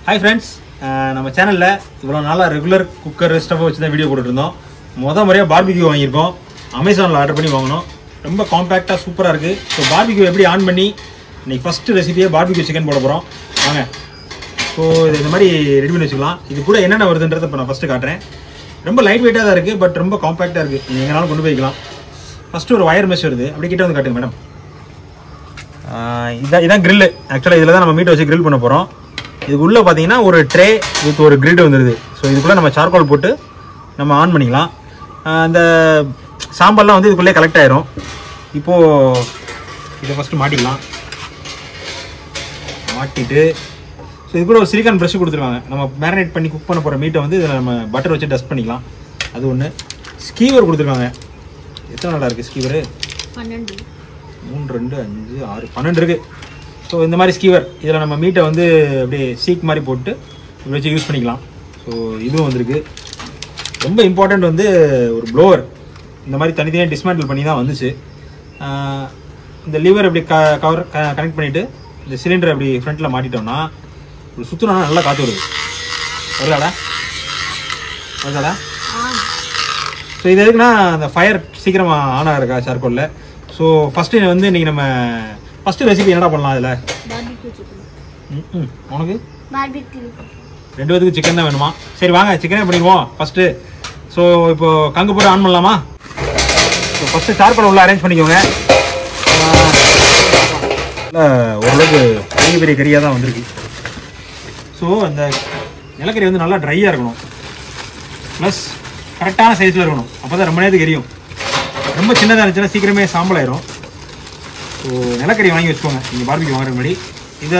Hi friends, நம்ம சேனல்ல இவ்வளவு நாளா ரெகுலர் குக்கர் ஸ்டவ் வச்சு தான் வீடியோ போட்டுட்டு இருந்தோம். முறையா பார்பிக்யூ வாங்கியிருக்கோம். அமேசான்ல ஆர்டர் பண்ணி வாங்கணும். ரொம்ப காம்பாக்டா சூப்பரா இருக்கு. ஸோ பார்பிக்யூ எப்படி ஆன் பண்ணி இன்னைக்கு ஃபர்ஸ்ட் ரெசிபியே பார்பிக்யூ சிக்கன் போட போறோம். வாங்க. ஸோ இது இந்த மாதிரி ரெடி பண்ணி வச்சுக்கலாம். இது கூட என்னென்ன வருதுன்றதை இப்போ நான் ஃபர்ஸ்ட் காட்டுறேன். ரொம்ப லைட் வெயிட்டாக தான் இருக்குது, பட் ரொம்ப காம்பாக்டாக இருக்குது. நீங்கள் எங்கனாலும் கொண்டு போய்க்கலாம். ஃபஸ்ட்டு ஒரு ஒயர் மெஷ் வருது. அப்படி கிட்ட வந்து காட்டுங்க மேடம். இதான் கிரில். ஆக்சுவலாக இதில் தான் நம்ம மீட் வச்சு கிரில் பண்ண போகிறோம். இதுக்குள்ளே பார்த்தீங்கன்னா ஒரு ட்ரே வித் ஒரு கிரிட் வந்துடுது. ஸோ இதுக்குள்ளே நம்ம சார்கோல் போட்டு நம்ம ஆன் பண்ணிக்கலாம். அந்த சாம்பல்லாம் வந்து இதுக்குள்ளே கலெக்ட் ஆயிரும். இப்போது இதை ஃபஸ்ட்டு மாட்டிக்கலாம். மாட்டிட்டு ஸோ இது கூட ஒரு சிலிக்கான் ப்ரஷ் கொடுத்துருக்காங்க. நம்ம மேரினேட் பண்ணி குக் பண்ண போகிற மீட்டை வந்து இதில் நம்ம பட்டர் வச்சு டஸ்ட் பண்ணிக்கலாம். அது ஒன்று. ஸ்கீவர் கொடுத்துருக்காங்க. எத்தனை நாளாக இருக்குது ஸ்கீவரு? 12. 3, 2, 5, 6, 12 இருக்குது. ஸோ இந்த மாதிரி ஸ்கீவர் இதில் நம்ம மீட்டை வந்து அப்படியே சீக் மாதிரி போட்டு இப்படி வச்சு யூஸ் பண்ணிக்கலாம். ஸோ இதுவும் வந்திருக்கு. ரொம்ப இம்பார்ட்டண்ட் வந்து ஒரு ப்ளோவர். இந்த மாதிரி தனித்தனியாக டிஸ்மேண்டில் பண்ணி தான் வந்துச்சு. இந்த லீவர் அப்படி கனெக்ட் பண்ணிவிட்டு இந்த சிலிண்டரை அப்படி ஃப்ரண்ட்டில் மாட்டிட்டோம்னா ஒரு சுற்றுனா நல்லா காற்று வருது. வருதாடா? ஸோ இது எதுக்குன்னா அந்த ஃபயர் சீக்கிரமாக ஆன் ஆகிருக்கா சார்கோலில். ஸோ ஃபஸ்ட்டு வந்து இன்றைக்கி நம்ம ஃபஸ்ட்டு ரெசிபி என்னடா பண்ணலாம் அதில்? உனக்கு 2 பேருக்கு சிக்கன் தான் வேணுமா? சரி வாங்க சிக்கனே பண்ணிடுவோம் ஃபஸ்ட்டு. ஸோ இப்போது கங்கு போட்டு ஆன் பண்ணலாமா? ஸோ ஃபஸ்ட்டு சார்கோலை உள்ள அரேஞ்ச் பண்ணிக்கோங்க. ஓரளவுக்கு பெரிய பெரிய கறியாக தான் வந்திருக்கு. ஸோ அந்த நிலக்கரி வந்து நல்லா ட்ரையாக இருக்கணும், ப்ளஸ் கரெக்டான சைஸில் இருக்கணும். அப்போ தான் ரொம்ப நேரத்துக்கு எரியும். ரொம்ப சின்னதாக இருந்துச்சுன்னா சீக்கிரமே சாம்பல் ஆயிரும். ஸோ நிலக்கரி வாங்கி வச்சுக்கோங்க நீங்கள் பார்பிக்யூ வாங்குற முன்னாடி. இதை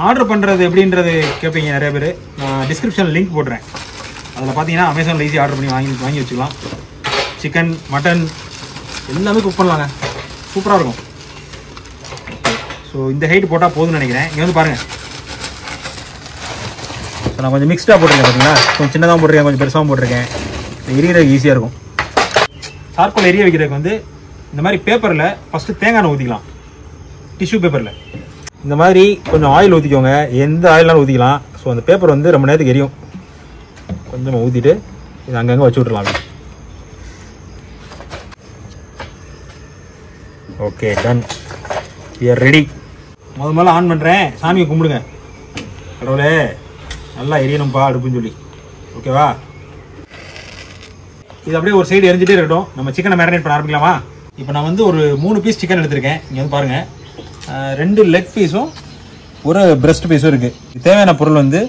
ஆர்டர் பண்ணுறது எப்படின்றது கேட்பீங்க நிறைய பேர். நான் டிஸ்கிரிப்ஷனில் லிங்க் போடுறேன். அதில் பார்த்தீங்கன்னா அமேசானில் ஈஸியாக ஆர்டர் பண்ணி வாங்கி வச்சுக்கலாம். சிக்கன், மட்டன் எல்லாமே குக் பண்ணலாங்க. சூப்பராக இருக்கும். ஸோ இந்த ஹைட் போட்டால் போதும்னு நினைக்கிறேன். இங்கே வந்து பாருங்கள். ஸோ நான் கொஞ்சம் மிக்ஸ்டாக போட்டிருக்கேன். பார்த்தீங்களா? கொஞ்சம் சின்னதாக போட்டிருக்கேன், கொஞ்சம் பெருசாகவும் போட்டிருக்கேன். எரியறதுக்கு ஈஸியாக இருக்கும். சார்கோல் எரிய வைக்கிறதுக்கு வந்து இந்த மாதிரி பேப்பரில் ஃபஸ்ட்டு தேங்காய் எண்ணெய் ஊற்றிக்கலாம். டிஷ்யூ பேப்பரில் இந்த மாதிரி கொஞ்சம் ஆயில் ஊற்றிக்கோங்க. எந்த ஆயிலாலும் ஊற்றிக்கலாம். ஸோ அந்த பேப்பர் வந்து ரொம்ப நேரத்துக்கு எரியும். கொஞ்சமாக ஊற்றிட்டு இது அங்கங்கே வச்சு விட்றலாம். Okay, done. We are ready. முதல்ல ஆன் பண்ணுறேன். சாமியை கும்பிடுங்க. கடவுளே நல்லா எரியணும்ப்பா அடுப்புன்னு சொல்லி. ஓகேவா? இது அப்படியே ஒரு சைடு எரிஞ்சிட்டே இருக்கட்டும். நம்ம சிக்கனை மேரினேட் பண்ண ஆரம்பிக்கலாமா? இப்போ நான் வந்து ஒரு 3 பீஸ் சிக்கன் எடுத்திருக்கேன். இங்கே வந்து பாருங்கள். 2 லெக் பீஸும் ஒரு பிரெஸ்ட் பீஸும் இருக்குது. தேவையான பொருள் வந்து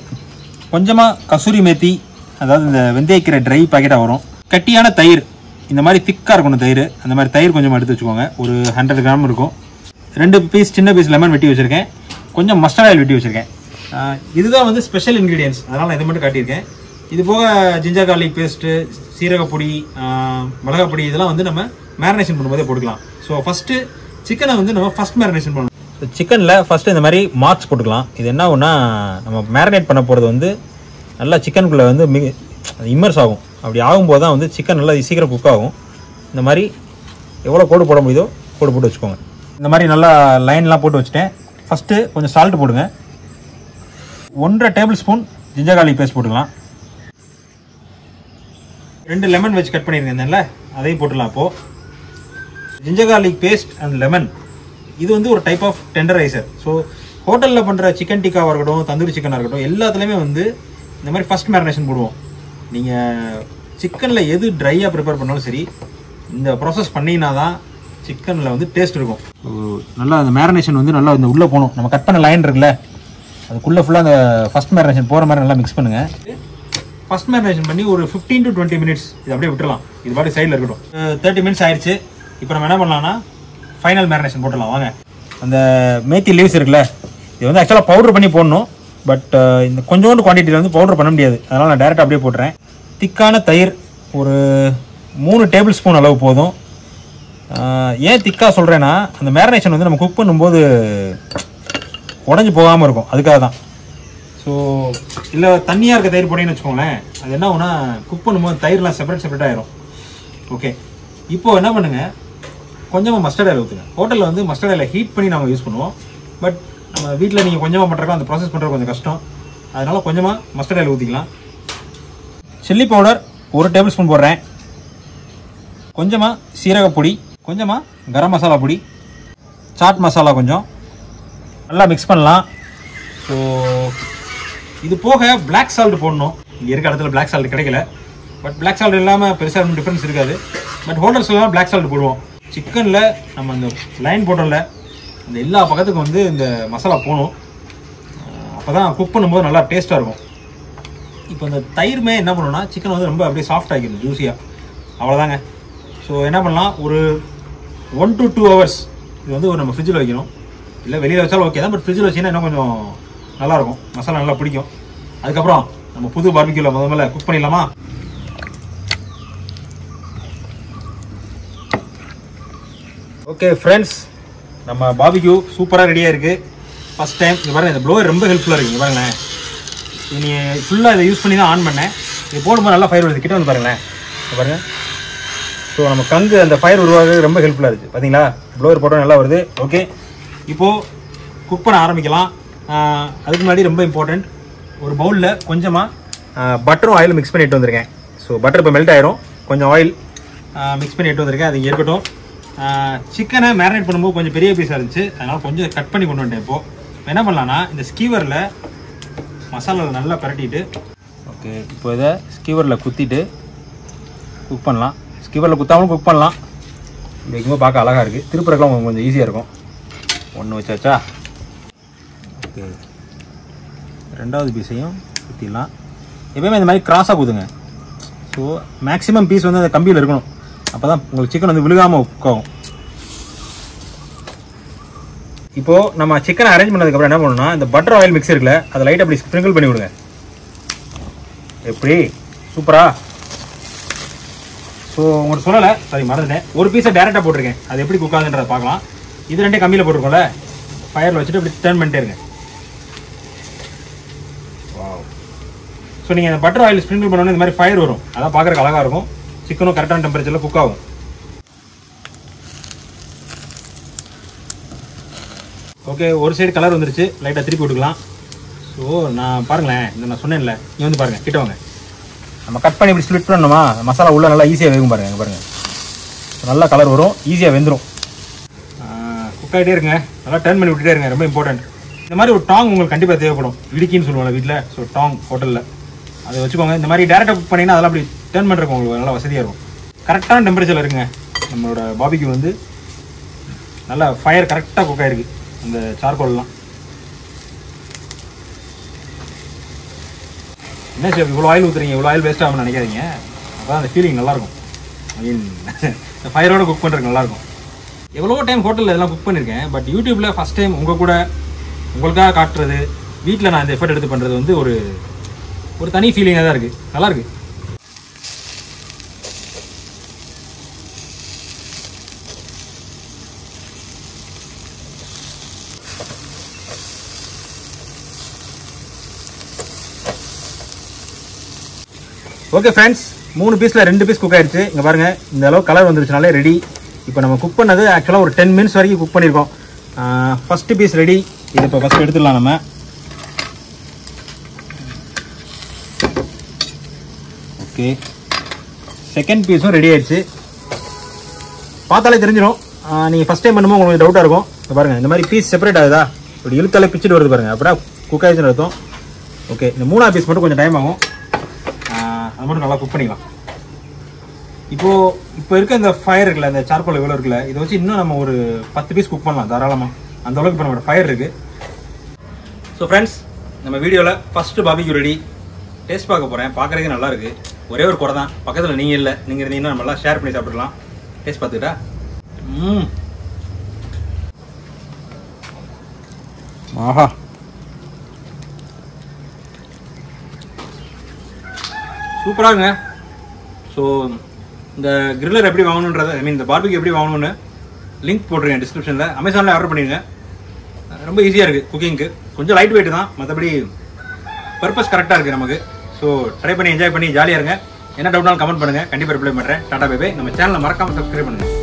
கொஞ்சமாக கசூரி மேத்தி, அதாவது இந்த வெந்தயக்கீரை ட்ரை பாக்கெட்டாக வரும். கட்டியான தயிர், இந்த மாதிரி திக்காக இருக்கணும் தயிர். அந்த மாதிரி தயிர் கொஞ்சமாக எடுத்து வச்சுக்கோங்க. ஒரு 100 கிராம் இருக்கும். 2 பீஸ் சின்ன பீஸ் லெமன் வெட்டி வச்சுருக்கேன். கொஞ்சம் மஸ்டர்ட் ஆயில் வெட்டி வச்சுருக்கேன். இதுதான் வந்து ஸ்பெஷல் இன்க்ரீடியன்ஸ். அதனால் நான் இதை மட்டும் காட்டியிருக்கேன். இது போக ஜிஞ்சர் கார்லிக் பேஸ்ட்டு, சீரகப்பொடி, மிளகாப்பொடி இதெல்லாம் வந்து நம்ம மேரினேஷன் பண்ணும்போதே போட்டுக்கலாம். ஸோ ஃபஸ்ட்டு சிக்கனை வந்து நம்ம ஃபஸ்ட் மேரினேஷன் பண்ணணும். ஸோ சிக்கனில் ஃபஸ்ட்டு இந்த மாதிரி மார்க்ஸ் போட்டுக்கலாம். இது என்ன ஆகும்னா நம்ம மேரினேட் பண்ண போகிறது வந்து நல்லா சிக்கனுக்குள்ளே வந்து இம்மர்ஸ் ஆகும். அப்படி ஆகும்போது தான் வந்து சிக்கன் நல்லா சீக்கிரம் குக் ஆகும். இந்த மாதிரி எவ்வளோ கோடு போட முடியுதோ கோடு போட்டு வச்சுக்கோங்க. இந்த மாதிரி நல்லா லைன்லாம் போட்டு வச்சுட்டேன். ஃபஸ்ட்டு கொஞ்சம் சால்ட் போடுங்க. 1.5 tablespoon ginger garlic paste போட்டுக்கலாம். 2 லெமன் வச்சு கட் பண்ணியிருந்தேன்ல, அதையும் போட்டுடலாம். அப்போது ginger garlic paste and lemon இது வந்து ஒரு டைப் ஆஃப் டெண்டரைசர். ஸோ ஹோட்டலில் பண்ணுற சிக்கன் டிக்காவாக இருக்கட்டும், தந்தூரி சிக்கனாக இருக்கட்டும், எல்லாத்துலேயுமே வந்து இந்த மாதிரி ஃபஸ்ட் மேரினேஷன் போடுவோம். நீங்கள் சிக்கனில் எது ட்ரையாக ப்ரிப்பேர் பண்ணாலும் சரி, இந்த ப்ராசஸ் பண்ணினா தான் சிக்கனில் வந்து டேஸ்ட் இருக்கும். நல்லா அந்த மேரினேஷன் வந்து நல்லா இந்த உள்ளே போகணும். நம்ம கட் பண்ண லைன் இருக்குல்ல, அதுக்குள்ளே ஃபுல்லாக அந்த ஃபஸ்ட் மேரினேஷன் போகிற மாதிரி நல்லா மிக்ஸ் பண்ணுங்கள். ஃபஸ்ட் மேரினேஷன் பண்ணி ஒரு 15 to 20 மினிட்ஸ் இது அப்படியே விட்டுலாம். இது பாட்டு சைடில் இருக்கட்டும். 30 மினிட்ஸ் ஆயிடுச்சு. இப்போ நம்ம என்ன பண்ணலாம்னா ஃபைனல் மேரினேஷன் போட்டுடலாம். வாங்க. அந்த மேத்தி லீவ்ஸ் இருக்குல்ல, இது வந்து ஆக்சுவலாக பவுடர் பண்ணி போடணும். பட் இந்த கொஞ்சோண்டு குவான்டிட்டியில் வந்து பவுடர் பண்ண முடியாது. அதனால் நான் டேரெக்டாக அப்படியே போட்டுறேன். திக்கான தயிர் ஒரு 3 டேபிள் ஸ்பூன் அளவு போதும். ஏன் திக்காக சொல்கிறேன்னா அந்த மேரினேஷன் வந்து நம்ம குக் பண்ணும்போது உடஞ்சி போகாமல் இருக்கும். அதுக்காக தான். ஸோ இல்லை தண்ணியாக இருக்க தயிர் போட்டீங்கன்னு வச்சுக்கோங்களேன், அது என்ன ஆகும்னா குக் பண்ணும்போது தயிர்லாம் செப்பரேட் ஆகிரும். ஓகே, இப்போது என்ன பண்ணுங்கள், கொஞ்சமாக மஸ்டர்ட் ஆயில் ஊற்றுங்க. ஹோட்டலில் வந்து மஸ்டர்ட் ஆயிலை ஹீட் பண்ணி நம்ம யூஸ் பண்ணுவோம். பட் நம்ம வீட்டில் நீங்கள் கொஞ்சமாக பண்ணுறதுக்கு அந்த ப்ராசஸ் பண்ணுறது கொஞ்சம் கஷ்டம். அதனால் கொஞ்சமாக மஸ்டர்ட் ஆயில் ஊற்றிக்கலாம். சில்லி பவுடர் 1 டேபிள் ஸ்பூன் போடுறேன். கொஞ்சமாக சீரகப்பொடி, கொஞ்சமாக கரம் மசாலா பொடி, சாட் மசாலா கொஞ்சம் நல்லா மிக்ஸ் பண்ணலாம். ஸோ இது போக பிளாக் சால்ட் போடணும். இங்கே இருக்க இடத்துல பிளாக் சால்ட் கிடைக்கல. பட் பிளாக் சால்ட் இல்லாமல் பெருசாக ஒன்றும் டிஃப்ரென்ஸ் இருக்காது. பட் ஹோட்டல்ஸ்லாம் பிளாக் சால்ட் போடுவோம். சிக்கனில் நம்ம அந்த லைன் போட்டோம்ல, அந்த எல்லா பக்கத்துக்கும் வந்து இந்த மசாலா போகணும். அப்போ தான் குக் பண்ணும்போது நல்லா டேஸ்ட்டாக இருக்கும். இப்போ இந்த தயிர்மே என்ன பண்ணணும்னா சிக்கன் வந்து ரொம்ப அப்படியே சாஃப்ட் ஆகிடும், ஜூஸியாக. அவ்வளோதாங்க. ஸோ என்ன பண்ணலாம், ஒரு 1 to 2 hours இது வந்து நம்ம ஃப்ரிட்ஜில் வைக்கணும். இல்லை வெளியில் வச்சாலும் ஓகே தான், பட் ஃப்ரிட்ஜில் வச்சிங்கன்னா இன்னும் கொஞ்சம் நல்லாயிருக்கும், மசாலா நல்லா பிடிக்கும். அதுக்கப்புறம் நம்ம புது பார்பிக்யூவில் முதல்ல குக் பண்ணிடலாமா? ஓகே ஃப்ரெண்ட்ஸ், நம்ம பார்பிக்யூ சூப்பராக ரெடியாக இருக்குது. ஃபஸ்ட் டைம் இங்கே பாருங்கள், இந்த ப்ளோவர் ரொம்ப ஹெல்ப்ஃபுல்லாக இருக்குது. இங்கே பாருங்களேன், நீ ஃபுல்லாக இதை யூஸ் பண்ணி தான் ஆன் பண்ணேன். இது போடும்போது நல்லா ஃபயர் வருது. கிட்ட வந்து பாருங்களேன், பாருங்கள். ஸோ நம்ம கங்கு அந்த ஃபயர் உருவாகிறது ரொம்ப ஹெல்ப்ஃபுல்லாக இருக்குது. பார்த்தீங்களா, ப்ளோவர் போட்டால் நல்லா வருது. ஓகே, இப்போது குக் பண்ண ஆரம்பிக்கலாம். அதுக்கு முன்னாடி ரொம்ப இம்பார்ட்டண்ட், ஒரு பவுலில் கொஞ்சமாக பட்டரும் ஆயிலும் மிக்ஸ் பண்ணிட்டு வந்திருக்கேன். ஸோ பட்டர் இப்போ மெல்ட் ஆயிரும். கொஞ்சம் ஆயில் மிக்ஸ் பண்ணி எடுத்து வந்திருக்கேன், அது இங்கே இருக்கட்டும். சிக்கனை மேரினேட் பண்ணும்போது கொஞ்சம் பெரிய பீஸாக இருந்துச்சு, அதனால் கொஞ்சம் கட் பண்ணி கொண்டு வந்துட்டேன். இப்போது என்ன பண்ணலான்னா, இந்த ஸ்கீவரில் மசாலாவில் நல்லா பரட்டிட்டு, ஓகே இப்போ இதை ஸ்கீவரில் குத்திட்டு குக் பண்ணலாம். ஸ்கீவரில் குத்தாமலும் குக் பண்ணலாம். வைக்கும்போது பார்க்க அழகாக இருக்குது, திருப்புறக்கெல்லாம் கொஞ்சம் ஈஸியாக இருக்கும். ஒன்று வச்சாச்சா? ஓகே, ரெண்டாவது பீஸையும் குத்திடலாம். எப்பயுமே இந்த மாதிரி கிராஸாக குத்துங்க. ஸோ மேக்ஸிமம் பீஸ் வந்து அந்த கம்பியில் இருக்கணும், அப்போ தான் உங்களுக்கு சிக்கன் வந்து விழுகாமல் குக் ஆகும். இப்போது நம்ம சிக்கனை அரேஞ்ச் பண்ணதுக்கப்புறம் என்ன பண்ணணும்னா, இந்த பட்டர் ஆயில் மிக்ஸ் இருக்குல்ல, அதை லைட்டாக அப்படி ஸ்ப்ரிங்கிள் பண்ணி விடுங்க. எப்படி சூப்பரா? ஸோ உங்களுக்கு சொல்லலை, சாரி மறந்துட்டேன், ஒரு பீஸை டேரெக்டாக போட்டிருக்கேன். அது எப்படி குக் ஆகுதுன்றதை பார்க்கலாம். இது ரெண்டே கம்மியில் போட்டிருக்கோம்ல, ஃபயரில் வச்சுட்டு அப்படி டர்ன் பண்ணிட்டே இருங்க. வாவ். ஸோ நீங்கள் இந்த பட்டர் ஆயில் ஸ்ப்ரிங்கிள் பண்ணோன்னே இந்த மாதிரி ஃபயர் வரும், அதான் பார்க்குறக்கு அழகாக இருக்கும். சிக்கனும் கரெக்டான டெம்பரேச்சரில் குக் ஆகும். ஓகே, ஒரு சைடு கலர் வந்துருச்சு, லைட்டாக திருப்பி விட்டுக்கலாம். ஸோ நான் பாருங்களேன், இந்த நான் சொன்னேன்ல, நீ வந்து பாருங்கள், கிட்ட வாங்க. நம்ம கட் பண்ணி இப்படி ஸ்ப்ளிட் பண்ணணுமா, மசாலா உள்ளே நல்லா ஈஸியாக வேகும். பாருங்கள், இங்கே பாருங்கள், நல்லா கலர் வரும், ஈஸியாக வெந்துடும். குக் ஆகிட்டே இருங்க, நல்லா டர்ன் பண்ணி விட்டுட்டே இருங்க, ரொம்ப இம்பார்ட்டன்ட். இந்த மாதிரி ஒரு டாங் உங்களுக்கு கண்டிப்பாக தேவைப்படும். இடுக்கின்னு சொல்லுவாங்க வீட்டில். ஸோ டாங் ஹோட்டலில் அதை வச்சுக்கோங்க. இந்த மாதிரி டேரெக்டாக குக் பண்ணிங்கன்னா அதெல்லாம் அப்படி டர்ன் பண்ணுறதுக்கு உங்களுக்கு நல்லா வசதியாக இருக்கும். கரெக்டான டெம்பரேச்சரில் இருக்குங்க. நம்மளோட பார்பிக்யூ வந்து நல்லா ஃபயர் கரெக்டாக குக் ஆகிருக்கு, அந்த சார்கோல்லாம். என்ன சார் இவ்வளோ ஆயில் ஊற்றுறீங்க, இவ்வளோ ஆயில் வேஸ்ட் ஆகும்னு நினைக்காதீங்க. அப்போ அந்த ஃபீலிங் நல்லாயிருக்கும். ஐ மீன் இந்த ஃபயரோட குக் பண்ணுறதுக்கு நல்லாயிருக்கும். எவ்வளோ டைம் ஹோட்டலில் இதெல்லாம் குக் பண்ணியிருக்கேன், பட் யூடியூப்பில் ஃபஸ்ட் டைம் உங்களுக்காக காட்டுறது, வீட்டில் நான் இந்த எஃபர்ட் எடுத்து பண்ணுறது வந்து ஒரு தனி ஃபீலிங்காக தான் இருக்குது. நல்லாயிருக்கு. ஓகே ஃப்ரெண்ட்ஸ், 3 பீஸில் 2 பீஸ் குக் ஆகிடுச்சு. இங்கே பாருங்கள், இந்த அளவு கலர் வந்துருச்சுனாலே ரெடி. இப்போ நம்ம குக் பண்ணது ஆக்சுவலாக ஒரு 10 minutes வரைக்கும் குக் பண்ணியிருக்கோம். First piece ready. இது இப்போ ஃபஸ்ட்டு எடுத்துடலாம் நம்ம. ஓகே, செகண்ட் பீஸும் ரெடி ஆயிடுச்சு. பார்த்தாலே தெரிஞ்சிடும். நீங்கள் ஃபஸ்ட் டைம் பண்ணும்போது உங்களுக்கு டவுட்டாக இருக்கும். இப்போ பாருங்கள், இந்த மாதிரி பீஸ் செப்பரேட் ஆகுதா, இப்படி இழுத்தாலே பிச்சுட்டு வருது பாருங்கள், அப்புறம் குக் ஆயிடுச்சுன்னு அர்த்தம். ஓகே, இந்த 3ஆவது பீஸ் மட்டும் கொஞ்சம் டைம் ஆகும், அது மட்டும் நல்லா குக் பண்ணிக்கலாம். இப்போ இருக்க இந்த ஃபயர் இருக்குல்ல, இந்த சார்கோல் எவ்வளோ இருக்குல்ல, இதை வச்சு இன்னும் நம்ம ஒரு 10 பீஸ் குக் பண்ணலாம் தாராளமாக. அந்த அளவுக்கு இப்போ நம்மளோட ஃபயர் இருக்குது. ஸோ ஃப்ரெண்ட்ஸ், நம்ம வீடியோவில் ஃபஸ்ட்டு பார்பிக்யூ ரெடி. டேஸ்ட் பார்க்க போகிறேன். பார்க்குறதுக்கு நல்லா இருக்குது. ஒரே ஒரு குறை தான், பக்கத்தில் நீங்கள் இல்லை. நீங்கள் இருந்தீங்கன்னா நம்ம எல்லாம் ஷேர் பண்ணி சாப்பிடலாம். டேஸ்ட் பார்த்துக்கிட்டா ஆஹா, சூப்பராகுங்க. ஸோ இந்த கிரில்லர் எப்படி வாங்கணுன்றது, ஐ மீன் இந்த பார்பிக்யூ எப்படி வாங்கணும்னு லிங்க் போட்டிருக்கேன் டிஸ்கிரிப்ஷனில். அமேசானில் ஆர்டர் பண்ணிடுங்க. ரொம்ப ஈஸியாக இருக்குது குக்கிங்க்கு. கொஞ்சம் லைட் வெயிட் தான், மற்றபடி பர்பஸ் கரெக்டாக இருக்குது நமக்கு. ஸோ ட்ரை பண்ணி என்ஜாய் பண்ணி ஜாலியாக இருங்க. என்ன டவுட்னாலும் கமெண்ட் பண்ணுங்கள், கண்டிப்பாக ரிப்ளை பண்ணுறேன். Tata bye bye. நம்ம சேனலை மறக்காமல் சப்ஸ்கிரைப் பண்ணுங்கள்.